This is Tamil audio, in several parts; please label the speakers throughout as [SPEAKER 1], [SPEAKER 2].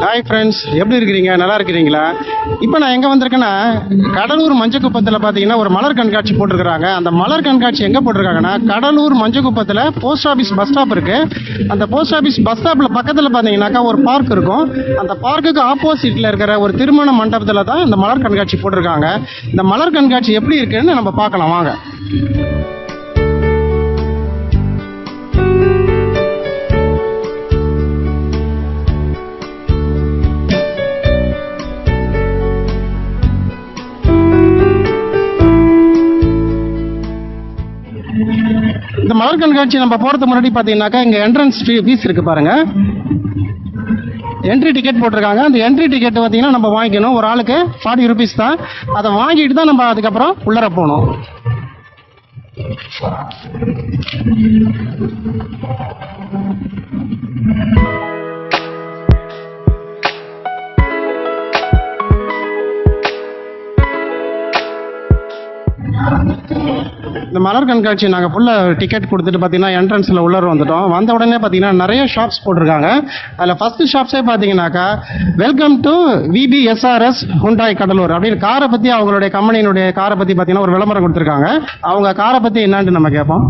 [SPEAKER 1] ஹாய் ஃப்ரெண்ட்ஸ், எப்படி இருக்கிறீங்க? நல்லா இருக்கிறீங்களா? இப்போ நான் எங்கே வந்திருக்கேன்னா, கடலூர் மஞ்சக்குப்பத்தில் பார்த்தீங்கன்னா ஒரு மலர் கண்காட்சி போட்டிருக்கிறாங்க. அந்த மலர் கண்காட்சி எங்கே போட்டிருக்காங்கன்னா, கடலூர் மஞ்சக்குப்பத்தில் போஸ்ட் ஆஃபீஸ் பஸ் ஸ்டாப் இருக்குது. அந்த போஸ்ட் ஆஃபீஸ் பஸ் ஸ்டாப்பில் பக்கத்தில் பார்த்தீங்கன்னாக்கா ஒரு பார்க் இருக்கும். அந்த பார்க்குக்கு ஆப்போசிட்டில் இருக்கிற ஒரு திருமண மண்டபத்தில் தான் இந்த மலர் கண்காட்சி போட்டிருக்காங்க. இந்த மலர் கண்காட்சி எப்படி இருக்குன்னு நம்ம பார்க்கலாம் வாங்க. இந்த மலர் கண்காட்சி நம்ம போகிறதுக்கு முன்னாடி பார்த்தீங்கன்னாக்கா இங்கே என்ட்ரன்ஸ் ஃபீஸ் இருக்குது பாருங்கள். என்ட்ரி டிக்கெட் போட்டிருக்காங்க. அந்த என்ட்ரி டிக்கெட் பார்த்தீங்கன்னா நம்ம வாங்கிக்கணும். ஒரு ஆளுக்கு 40 rupees தான். அதை வாங்கிட்டு தான் நம்ம அதுக்கப்புறம் உள்ளர போகணும். இந்த மலர் கண்காட்சி நாங்கள் ஃபுல்லாக டிக்கெட் கொடுத்துட்டு பார்த்தீங்கன்னா என்ட்ரன்ஸில் உள்ளே வந்துட்டோம். வந்த உடனே பார்த்தீங்கன்னா நிறைய ஷாப்ஸ் போட்டிருக்காங்க. அதில் ஃபஸ்ட்டு ஷாப்ஸே பார்த்தீங்கன்னாக்கா welcome to VBSRS Hyundai Cuddalore அப்படின்னு காரை பற்றி, அவங்களுடைய கம்பெனியினுடைய காரை பற்றி பார்த்தீங்கன்னா ஒரு விளம்பரம் கொடுத்துருக்காங்க. அவங்க காரை பற்றி என்னான்னு நம்ம கேட்போம்.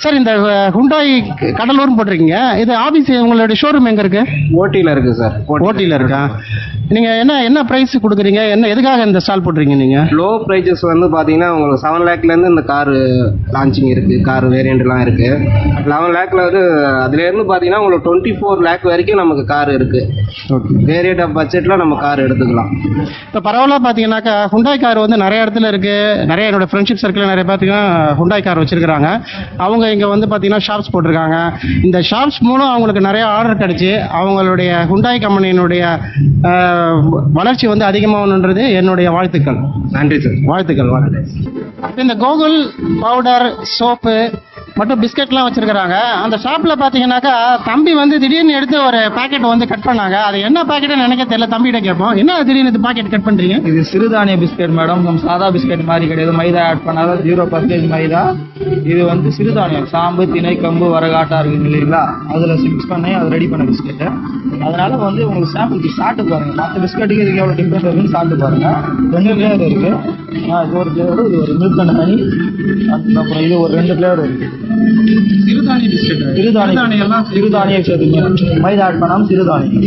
[SPEAKER 1] சார், இந்த ஹுண்டாய் கடலூர்னு போட்டிருக்கீங்க. இது ஆஃபீஸ் உங்களுடைய ஷோரூம் எங்கே இருக்குது?
[SPEAKER 2] ஓட்டியில் இருக்குது சார்.
[SPEAKER 1] ஓட்டியில் இருக்கா? நீங்கள் என்ன ப்ரைஸ் கொடுக்குறீங்க? எதுக்காக இந்த ஸ்டால் போடுறீங்க நீங்கள்?
[SPEAKER 2] லோ ப்ரைஸஸ் வந்து பார்த்தீங்கன்னா உங்களுக்கு 7 lakhலேருந்து இந்த காரு லான்ச்சிங் இருக்குது. கார் வேரியண்ட்லாம் இருக்குது. 11 lakhல வந்து அதுலேருந்து பார்த்தீங்கன்னா உங்களுக்கு 24 lakh வரைக்கும் நமக்கு கார் இருக்குது. ஓகே, வேரியண்ட் ஆஃப் பட்ஜெட்டில் நம்ம கார் எடுத்துக்கலாம்.
[SPEAKER 1] இப்போ பரவாயில்ல பார்த்தீங்கன்னாக்கா ஹுண்டாய் கார் வந்து நிறைய இடத்துல இருக்குது. நிறைய என்னோடய ஃப்ரெண்ட்ஷிப் சர்க்கிளில் நிறைய பார்த்தீங்கன்னா ஹுண்டாய் கார் வச்சுருக்கிறாங்க. அவங்க இங்கே வந்து பார்த்தீங்கன்னா ஷாப்ஸ் போட்டிருக்காங்க. இந்த ஷாப்ஸ் மூலம் அவங்களுக்கு நிறைய ஆர்டர் கிடச்சி அவங்களுடைய ஹுண்டாய் கம்பெனியினுடைய வளர்ச்சி வந்து அதிகமாகணுன்றது என்னுடைய வாழ்த்துக்கள்.
[SPEAKER 2] நன்றி சார்.
[SPEAKER 1] வாழ்த்துக்கள். இந்த கோகுல் பவுடர், சோப்பு மற்றும் பிஸ்கெட்லாம் வச்சுருக்கிறாங்க. அந்த ஷாப்பில் பார்த்தீங்கன்னாக்கா தம்பி வந்து திடீர்னு எடுத்து ஒரு பாக்கெட் வந்து கட் பண்ணாங்க. அது என்ன பாக்கெட்டுன்னு நினைக்க தெரியல. தம்பிகிட்ட கேட்போம், என்ன திடீர்னு இது பாக்கெட் கட் பண்ணுறீங்க?
[SPEAKER 3] இது சிறுதானிய பிஸ்கெட் மேடம். நம்ம சாதா பிஸ்கெட் மாதிரி கிடையாது. மைதா ஆட் பண்ணாத 0% மைதா. இது வந்து சிறுதானியம், சாம்பு, திணை, கம்பு, வரகாட்டா இருக்குது இல்லைங்களா, அதில் மிக்ஸ் பண்ணி அதை ரெடி பண்ண பிஸ்கெட்டு. அதனால வந்து உங்களுக்கு சாம்பிளுக்கு சாப்பிட்டு பாருங்கள். மற்ற பிஸ்கெட்டுக்கு இதுக்கு எவ்வளோ டிஃப்ரெண்ட் இருக்குன்னு சாப்பிட்டு பாருங்கள். 2 ஃப்ளேவர் இருக்குது. இது ஒரு ஃப்ளேவரு, இது ஒரு மில்க் அண்ட் ஹனி. அப்புறம் இது ஒரு 2 ஃப்ளேவர் இருக்குது.
[SPEAKER 1] சிறுதானிய பிஸ்கெட்.
[SPEAKER 3] சிறுதானியம் சேர்த்துங்க. மைதா ஆட் பண்ணாமல் சிறுதானியம்.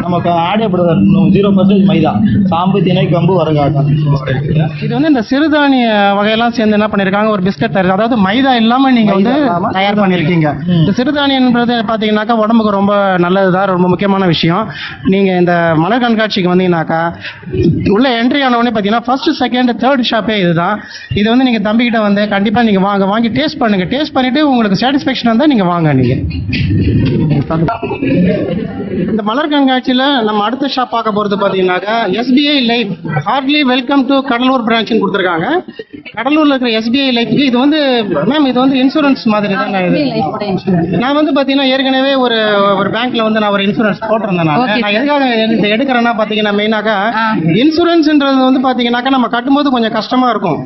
[SPEAKER 3] நமக்கு ஆடே படுறது 0% மைதா, சாம்பு, திணை, கம்பு, வரகாட்டா.
[SPEAKER 1] இது வந்து இந்த சிறுதானிய வகையெல்லாம் சேர்ந்து என்ன பண்ணியிருக்காங்க, ஒரு பிஸ்கெட் தயார், அதாவது மைதா இல்லாமல் நீங்கள் வந்து தயார் பண்ணியிருக்கீங்க. இந்த சிறுதானியன்றது பார்த்தீங்கன்னாக்கா உடம்புக்கு ரொம்ப நல்லது தான், ரொம்ப முக்கியமான விஷயம். நீங்கள் இந்த மலர் கண்காட்சிக்கு வந்தீங்கன்னாக்கா உள்ள என்ட்ரி ஆனவொடனே பார்த்தீங்கன்னா ஃபர்ஸ்ட், செகண்ட், தேர்ட் ஷாப்பே இதுதான். இது வந்து நீங்கள் தம்பிக்கிட்ட வந்து கண்டிப்பாக நீங்கள் வாங்கி டேஸ்ட் பண்ணுங்கள். டேஸ்ட் பண்ணிவிட்டு உங்களுக்கு சாட்டிஸ்ஃபேக்ஷன் வந்தால் நீங்கள் வாங்க. நீங்கள் இந்த மலர் கண்காட்சியில் நம்ம அடுத்த ஷாப் பார்க்க போகிறது பார்த்தீங்கன்னாக்கா SBI life heartily welcome to Cuddalore பிரான்ச்னு கொடுத்துருக்காங்க. கடலூரில் இருக்கிற SBI லைஃப்க்கு இது வந்து மேம், இது வந்து இன்சூரன்ஸ் மாதிரி தான். நான் வந்து பார்த்தீங்கன்னா ஏற்கனவே ஒரு பேங்க்ல வந்து நான் ஒரு இன்சூரன்ஸ் போட்டிருந்தேன். நான் எதுக்காக எடுக்கிறேன்னா பார்த்தீங்கன்னா மெயினாக இன்சூரன்ஸ்ன்றது வந்து பார்த்தீங்கன்னாக்கா நம்ம கட்டும்போது கொஞ்சம் கஷ்டமாக இருக்கும்.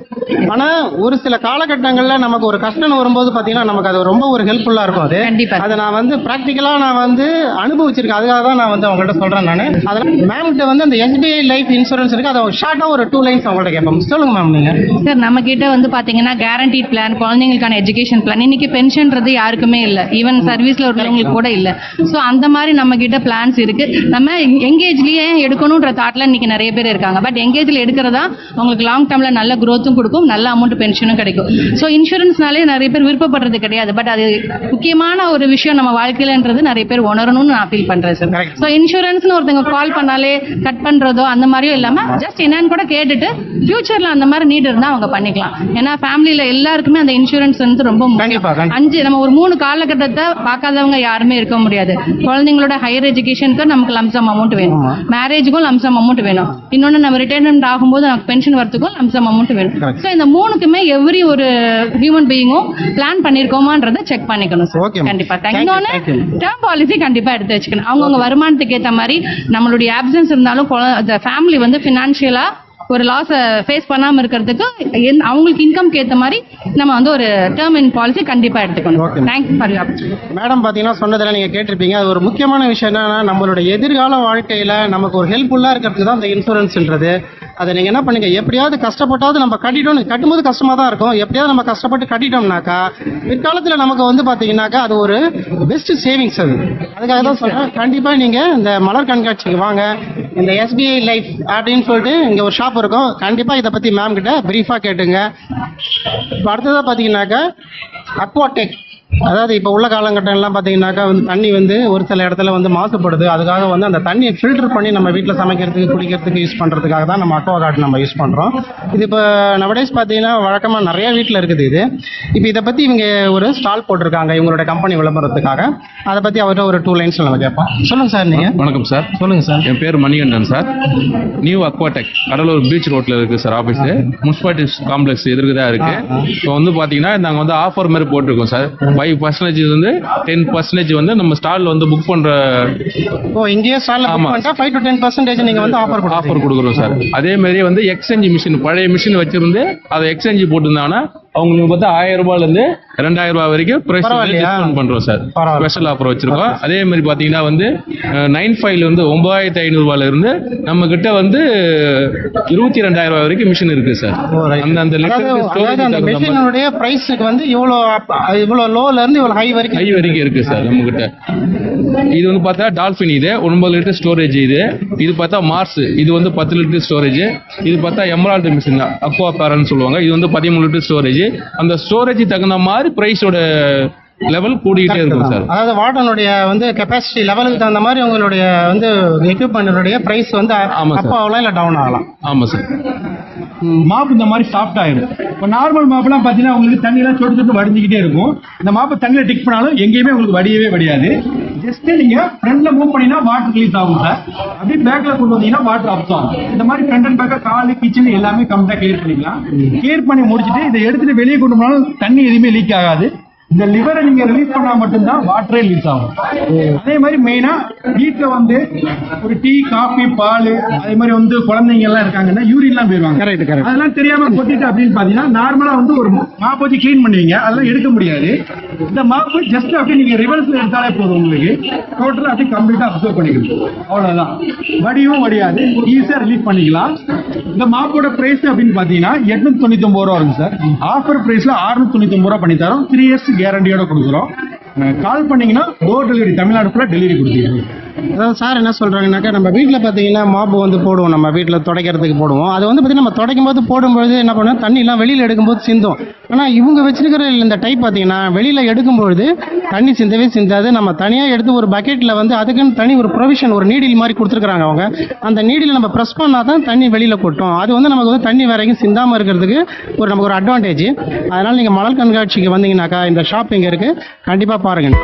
[SPEAKER 1] ஆனால் ஒரு சில காலகட்டங்களில் நமக்கு ஒரு கஷ்டம் வரும்போது பார்த்தீங்கன்னா நமக்கு அது ரொம்ப ஒரு ஹெல்ப்ஃபுல்லாக இருக்கும். அதை நான் வந்து ப்ராக்டிக்கலாக நான் வந்து அனுபவிச்சிருக்கேன். அதுக்காக தான் நான் வந்து அவங்கள்ட்ட சொல்கிறேன். நான் அதில் மேம்கிட்ட வந்து அந்த SBI லைஃப் இன்சூரன்ஸ் இருக்குது. அதை ஷார்ட்டாக ஒரு 2 lines அவங்கள்ட்ட கேட்போம். சொல்லுங்க மேம். நீங்கள்
[SPEAKER 4] சார், நம்ம கிட்ட வந்து பார்த்தீங்கன்னா கேரண்டீட் பிளான், குழந்தைங்களுக்கான எஜுகேஷன் பிளான். இன்னைக்கு பென்ஷன்றது யாருக்குமே இல்லை, ஈவன் சர்வீஸில் உள்ளவங்களுக்கு கூட இல்லை. ஸோ அந்த மாதிரி நம்ம கிட்ட பிளான்ஸ் இருக்குது. நம்ம எங்கேஜ்லேயே எடுக்கணுன்ற தாட்டில் இன்னைக்கு நிறைய பேர் இருக்காங்க. பட் எங்கேஜில் எடுக்கிறதா உங்களுக்கு லாங் டேர்மில் நல்ல க்ரோத்தும் கொடுக்கும், நல்ல அமௌண்ட் பென்ஷனும் கிடைக்கும். ஸோ இன்சூரன்ஸ்னாலே நிறைய பேர் விருப்பப்படுறது கிடையாது. பட் அது முக்கியமான ஒரு விஷயம் நம்ம வாழ்க்கையிலன்றது நிறைய பேர் உணரணும்னு நான் ஃபீல் பண்ணுறேன் சார். ஸோ இன்சூரன்ஸ்னு ஒருத்தவங்க கால் பண்ணாலே கட் பண்ணுறதோ அந்த மாதிரியும் இல்லாமல் ஜஸ்ட் என்னன்னு கூட கேட்டுட்டு ஃபியூச்சரில் அந்த மாதிரி நீட் இருந்தால் அவங்க பண்ணிக்கலாம். ஏன்னா ஃபேமிலியில் எல்லாருக்குமே அந்த இன்சூரன்ஸ் வந்து ரொம்ப முக்கியம். நம்ம ஒரு 3 காலகட்டத்தை பார்க்காதவங்க யாருமே இருக்க முடியாது. குழந்தைங்களோட ஹையர் எஜுகேஷனுக்கு நமக்கு லம்சம் அமௌண்ட் வேணும், மேரேஜுக்கும் லம்சம் அமௌண்ட் வேணும், இன்னொன்று நம்ம ரிட்டைர்மெண்ட் ஆகும்போது நமக்கு பென்ஷன் வரத்துக்கும் லம்சம் அமௌண்ட் வேணும். ஸோ இந்த 3க்குமே எவ்ரி ஒரு ஹியூமன் பீயிங்கும் பிளான் பண்ணியிருக்கோமான்றதை செக் பண்ணிக்கணும் சார். கண்டிப்பாக. இன்னொன்று டேர்ம் பாலிசி கண்டிப்பாக எடுத்து வச்சுக்கணும். அவங்கவுங்க வருமானத்துக்கு ஏற்ற மாதிரி நம்மளுடைய ஆப்சன்ஸ் இருந்தாலும் ஃபேமிலி வந்து ஃபினான்ஷியலாக ஒரு லாஸை ஃபேஸ் பண்ணாமல் இருக்கிறதுக்கு அவங்களுக்கு இன்கம்க்கு ஏற்ற மாதிரி நம்ம வந்து ஒரு டேர்ம் இன் பாலிசி கண்டிப்பாக எடுத்துக்கணும். Thank you for you opportunity.
[SPEAKER 1] Madam பார்த்தீங்கன்னா சொன்னதெல்லாம் நீங்கள் கேட்டிருப்பீங்க. அது ஒரு முக்கியமான விஷயம் என்னன்னா, நம்மளோட எதிர்கால வாழ்க்கையில் நமக்கு ஒரு ஹெல்ப்ஃபுல்லாக இருக்கிறதுக்கு தான் அந்த இன்சூரன்ஸ்ன்றது. அதை நீங்கள் என்ன பண்ணுங்க, எப்படியாவது கஷ்டப்பட்டாவது நம்ம கட்டும்போது கஷ்டமாக தான் இருக்கும். எப்படியாவது நம்ம கஷ்டப்பட்டு கட்டிட்டோம்னாக்கா பிற்காலத்தில் நமக்கு வந்து பார்த்தீங்கன்னாக்கா அது ஒரு பெஸ்ட் சேவிங்ஸ். அதுக்காக தான் சொல்கிறேன், கண்டிப்பாக நீங்கள் இந்த மலர் கண்காட்சிக்கு வாங்க. இந்த SBI லைஃப் அப்படின்னு சொல்லிட்டு இங்கே ஒரு ஷாப் இருக்கும். கண்டிப்பாக இதை பற்றி மேம் கிட்ட பிரீஃபாக கேட்டுங்க. இப்போ அடுத்ததாக பார்த்தீங்கன்னாக்கா அக்வாடெக், அதாவது இப்போ உள்ள காலகட்டம்லாம் பார்த்தீங்கன்னாக்கா வந்து தண்ணி வந்து ஒரு சில இடத்துல வந்து மாசுபடுது. அதுக்காக வந்து அந்த தண்ணியை ஃபில்டர் பண்ணி நம்ம வீட்டில் சமைக்கிறதுக்கு குடிக்கிறதுக்கு யூஸ் பண்ணுறதுக்காக தான் நம்ம அக்வா கார்டு நம்ம யூஸ் பண்ணுறோம். இது இப்போ நவடேஸ் பார்த்தீங்கன்னா வழக்கமாக நிறைய வீட்டில் இருக்குது இது. இப்போ இதை பற்றி இவங்க ஒரு ஸ்டால் போட்டிருக்காங்க இவங்களோட கம்பெனி விளம்பரத்துக்காக. அதை பற்றி அவர்கிட்ட ஒரு 2 லைன்ஸ் நம்ம கேட்போம். சொல்லுங்கள் சார். நீங்கள்
[SPEAKER 5] வணக்கம் சார்.
[SPEAKER 1] சொல்லுங்கள் சார்.
[SPEAKER 5] என் பேர் Manikandan sir. New Aquatech Cuddalore beach ரோட்டில் இருக்குது சார் ஆஃபீஸு. முனிசிபாலிட்டி காம்ப்ளெக்ஸ் எதிர்க்கு தான் இருக்குது. இப்போ வந்து பார்த்தீங்கன்னா நாங்கள் வந்து ஆஃபர் மாதிரி போட்டிருக்கோம் சார். 5% வந்து 10% வந்து நம்ம ஸ்டாலில் வந்து புக் பண்ணுற
[SPEAKER 1] இங்கேயே ஸ்டாலில் 5 to 10% நீங்கள் வந்து ஆஃபர்
[SPEAKER 5] கொடுக்குறோம் சார். அதே மாதிரி வந்து எக்ஸ்சேஞ்ச் மிஷின், பழைய மிஷின் வச்சிருந்து அதை எக்ஸ்சேஞ்ச் போட்டிருந்தாங்கன்னா அவங்களுக்கு பார்த்தா 1000 ரூபாயிலேருந்து 2000 ரூபாய் வரைக்கும் ப்ரைஸ் டிஸ்கவுண்ட் பண்ணுறோம் சார். ஸ்பெஷல் ஆஃபர் வச்சிருக்கோம். அதே மாதிரி பார்த்தீங்கன்னா வந்து 95 வந்து 9500 ரூபாயில இருந்து நம்ம கிட்ட வந்து 22,000 ரூபாய் வரைக்கும் மிஷின் இருக்கு சார். அந்த
[SPEAKER 1] மிஷினுடைய பிரைஸ்க்கு வந்து இவ்வளோ லோல இருந்து இவ்வளோ ஹை வரைக்கும்
[SPEAKER 5] இருக்கு சார் நம்ம கிட்ட. இது வந்து பார்த்தா டால்ஃபின், இது 9 லிட்டர் ஸ்டோரேஜ். இது பார்த்தா மார்ஸ், இது வந்து 10 லிட்டர் ஸ்டோரேஜ். இது பார்த்தா எமரால்டு மிஷின் அக்வா பேரன்னு சொல்லுவாங்க. இது வந்து 13 லிட்டர் ஸ்டோரேஜ். அந்த ஸ்டோரேஜ் தகுந்த மாதிரி பிரைஸோட லெவல் கூடிக்கிட்டே இருக்கும் சார்.
[SPEAKER 1] அதாவது வாட்டனுடைய வந்து கெப்பாசிட்டி லெவலுக்கு தகுந்த மாதிரி உங்களுடைய வந்து எக்யூப்மெண்ட்டுடைய பிரைஸ் வந்து அப் ஆகலாம் இல்லை டவுன் ஆகலாம்.
[SPEAKER 5] ஆமாம் சார்.
[SPEAKER 6] மாப்பு இந்த மாதிரி சாஃப்ட் ஆயிடும். இப்போ நார்மல் மாப்புலாம் பார்த்தீங்கன்னா உங்களுக்கு தண்ணியெல்லாம் சொட்டு சொட்டு வடிஞ்சிக்கிட்டே இருக்கும். இந்த மாப்பை தண்ணியில் டிக் பண்ணாலும் எங்கேயுமே உங்களுக்கு வடியாது. ஜஸ்ட் நீங்க ஃப்ரண்ட்ல மூவ் பண்ணினா வாட்டர் ரிலீஸ் ஆகும் சார். அப்படியே பேக்ல கொண்டு வந்தீங்கன்னா வாட்டர் அப்சர்வ் ஆகும். இந்த மாதிரி ஃப்ரண்ட் அண்ட் பேக்கா காலு கிச்சன் எல்லாமே கம்ப்ளீட்டா கிளியர் பண்ணிக்கலாம். கிளியர் பண்ணி முடிச்சுட்டு இதை எடுத்துட்டு வெளியே கொண்டு போனாலும் தண்ணி எதுவுமே லீக் ஆகாது. இந்த லிவரை நீங்க ரிலீஸ் பண்ணா மட்டும்தான் வாட்டரே ரிலீஸ் ஆகும். அதே மாதிரி மெயினா வீட்டில் வந்து ஒரு டீ, காஃபி, பால், அதே மாதிரி வந்து குழந்தைங்க எல்லாம் இருக்காங்கன்னா யூரின்லாம் போயிருவாங்க. அதெல்லாம் தெரியாம கொட்டிட்டு அப்படின்னு பாத்தீங்கன்னா நார்மலா வந்து ஒரு மாப்பு வச்சு கிளீன் பண்ணுவீங்க, அதெல்லாம் எடுக்க முடியாது. இந்த மாப்பு ஜஸ்ட் அப்படியே நீங்க ரிவர்ஸ்ல எடுத்தாலே போதும், உங்களுக்கு டோட்டலா அப்படியே கம்ப்ளீட்டா அப்சர்வ் பண்ணிக்கணும். அவ்வளவுதான், வடியாது, ஈஸியா ரிலீஸ் பண்ணிக்கலாம். இந்த மாப்போட பிரைஸ் அப்படின்னு பாத்தீங்கன்னா 899 ரூபா வரும் சார். ஆஃபர் பிரைஸ்ல 699 ரூபா பண்ணி தரோம். 3 years கேரண்டியோட கொடுக்குறோம். கால் பண்ணீங்கன்னா டோர் டெலிவரி தமிழ்நாடு ஃபுல்லாக டெலிவரி கொடுத்துருக்கோம்.
[SPEAKER 1] அதாவது சார் என்ன சொல்கிறாங்கன்னாக்கா, நம்ம வீட்டில் பார்த்தீங்கன்னா மாப்பு வந்து போடுவோம், நம்ம வீட்டில் துடைக்கிறதுக்கு போடுவோம். அது வந்து பார்த்தீங்கன்னா நம்ம துடைக்கும் போது போடும்போது என்ன பண்ணுவோம், தண்ணிலாம் வெளியில் எடுக்கும்போது சிந்தும். ஆனால் இவங்க வச்சிருக்கிற இந்த டைப் பார்த்தீங்கன்னா வெளியில் எடுக்கும்பொழுது தண்ணி சிந்தவே சிந்தாது. நம்ம தனியாக எடுத்து ஒரு பக்கெட்டில் வந்து அதுக்குன்னு தனி ஒரு ப்ரொவிஷன், ஒரு நீடில் மாதிரி கொடுத்துருக்குறாங்க அவங்க. அந்த நீடில் நம்ம ப்ரெஸ் பண்ணால் தான் தண்ணி வெளியில் கொட்டும். அது வந்து நமக்கு வந்து தண்ணி வரைக்கும் சிந்தாமல் இருக்கிறதுக்கு நமக்கு ஒரு அட்வான்டேஜ். அதனால் நீங்கள் மலர் கண்காட்சிக்கு வந்தீங்கன்னாக்கா இந்த ஷாப்பிங் இருக்குது, கண்டிப்பாக பாருங்கள்.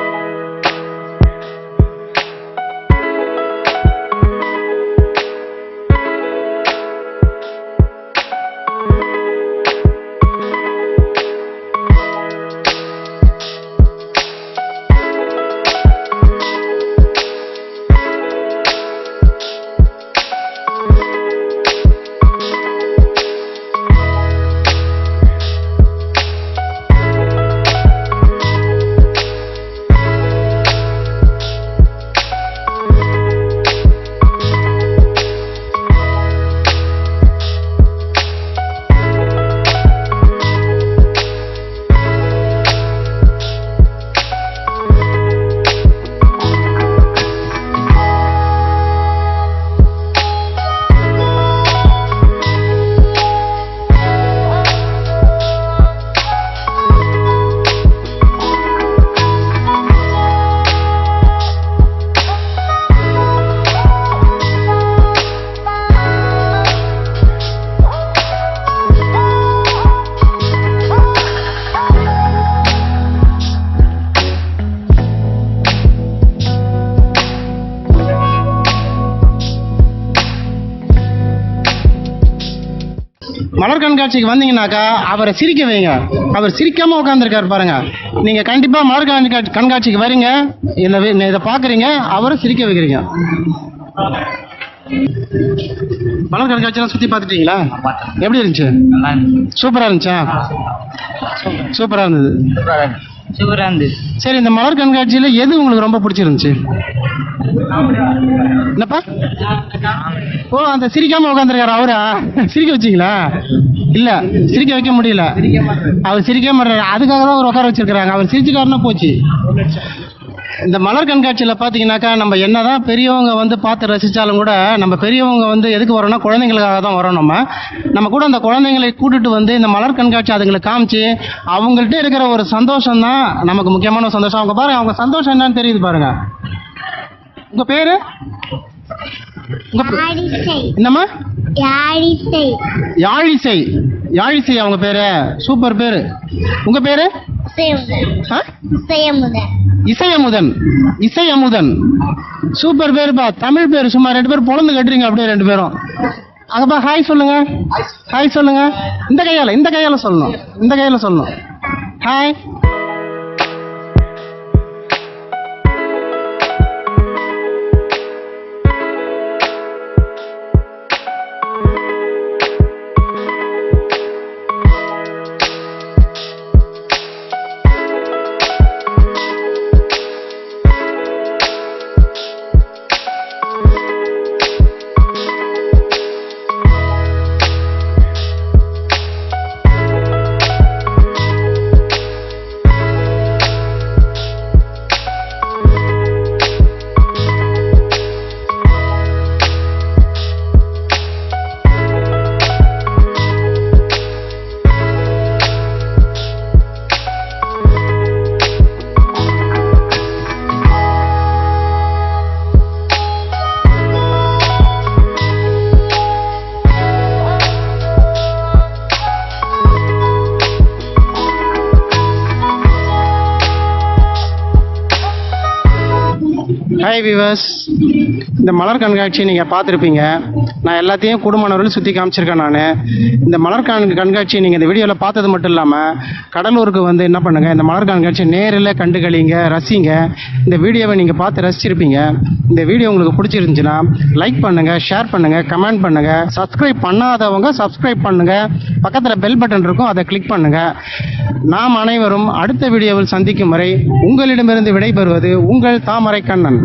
[SPEAKER 1] மலர் கண்காட்சிக்கு வந்தீங்கன்னாக்கா அவரை சிரிக்க வைங்க. அவர் சிரிக்காம உட்காந்துருக்காரு பாருங்க. நீங்க கண்டிப்பா மலர் கண்காட்சிக்கு வரீங்க, இதை பாக்குறீங்க, அவரை சிரிக்க வைக்கிறீங்க. மலர் கண்காட்சியெல்லாம் சுற்றி பார்த்துட்டீங்களா? எப்படி இருந்துச்சு? சூப்பராக இருந்துச்சா? சூப்பராக இருந்தது.
[SPEAKER 3] சூப்பராக இருந்தது.
[SPEAKER 1] சரி, இந்த மலர் கண்காட்சியில் எது உங்களுக்கு ரொம்ப பிடிச்சிருந்துச்சு? என்னப்பா? ஓ, அந்த சிரிக்காம உட்காந்துருக்காரு அவரா? சிரிக்க வச்சிங்களா? இல்ல, சிரிக்க வைக்க முடியல. அவர் சிரிக்காம அதுக்காக தான் அவர் உட்கார வச்சிருக்காங்க. அவர் சிரிச்சுக்காருன்னா போச்சு. இந்த மலர் கண்காட்சியில் பார்த்தீங்கன்னாக்கா நம்ம என்னதான் பெரியவங்க வந்து பார்த்து ரசித்தாலும் கூட நம்ம பெரியவங்க வந்து எதுக்கு வரோம்னா குழந்தைங்களுக்காக தான் வரோம். நம்ம கூட அந்த குழந்தைங்களை கூட்டிட்டு வந்து இந்த மலர் கண்காட்சி அதுங்களுக்கு காமிச்சு அவங்கள்ட்ட இருக்கிற ஒரு சந்தோஷம் தான் நமக்கு முக்கியமான ஒரு சந்தோஷம். அவங்க பாருங்க, அவங்க சந்தோஷம் என்னன்னு தெரியுது பாருங்க. உங்க பேரு என்னம்மா? யாழிசை. யாழிசை அவங்க பேரு. சூப்பர் பேரு. உங்க பேரு? இசையமுதன். இசையமுதன் சூப்பர் பேருப்பா. தமிழ் பேரு. சும்மா 2 பேரும் பொழந்து கட்டுறீங்க அப்படியே 2 பேரும். அங்கப்பா ஹாய் சொல்லுங்க. ஹாய் சொல்லுங்க. இந்த கையால சொல்லணும். இந்த கையால சொல்லணும். ஹாய். ஹாய் வியூவர்ஸ், இந்த மலர் கண்காட்சி நீங்கள் பார்த்துருப்பீங்க. நான் எல்லாத்தையும் குடும்பனவர்கள் சுற்றி காமிச்சிருக்கேன். நான் இந்த மலர் கண்காட்சி நீங்கள் இந்த வீடியோவில் பார்த்தது மட்டும் இல்லாமல் கடலூருக்கு வந்து என்ன பண்ணுங்கள், இந்த மலர் கண்காட்சி நேரில் கண்டுகளிங்க, ரசிங்க. இந்த வீடியோவை நீங்கள் பார்த்து ரசிச்சிருப்பீங்க. இந்த வீடியோ உங்களுக்கு பிடிச்சிருந்துச்சுன்னா லைக் பண்ணுங்கள், ஷேர் பண்ணுங்கள், கமெண்ட் பண்ணுங்கள். சப்ஸ்கிரைப் பண்ணாதவங்க சப்ஸ்கிரைப் பண்ணுங்கள். பக்கத்தில் பெல் பட்டன் இருக்கும், அதை கிளிக் பண்ணுங்கள். நாம் அனைவரும் அடுத்த வீடியோவில் சந்திக்கும் வரை உங்களிடமிருந்து விடைபெறுவது உங்கள் தாமரை கண்ணன்.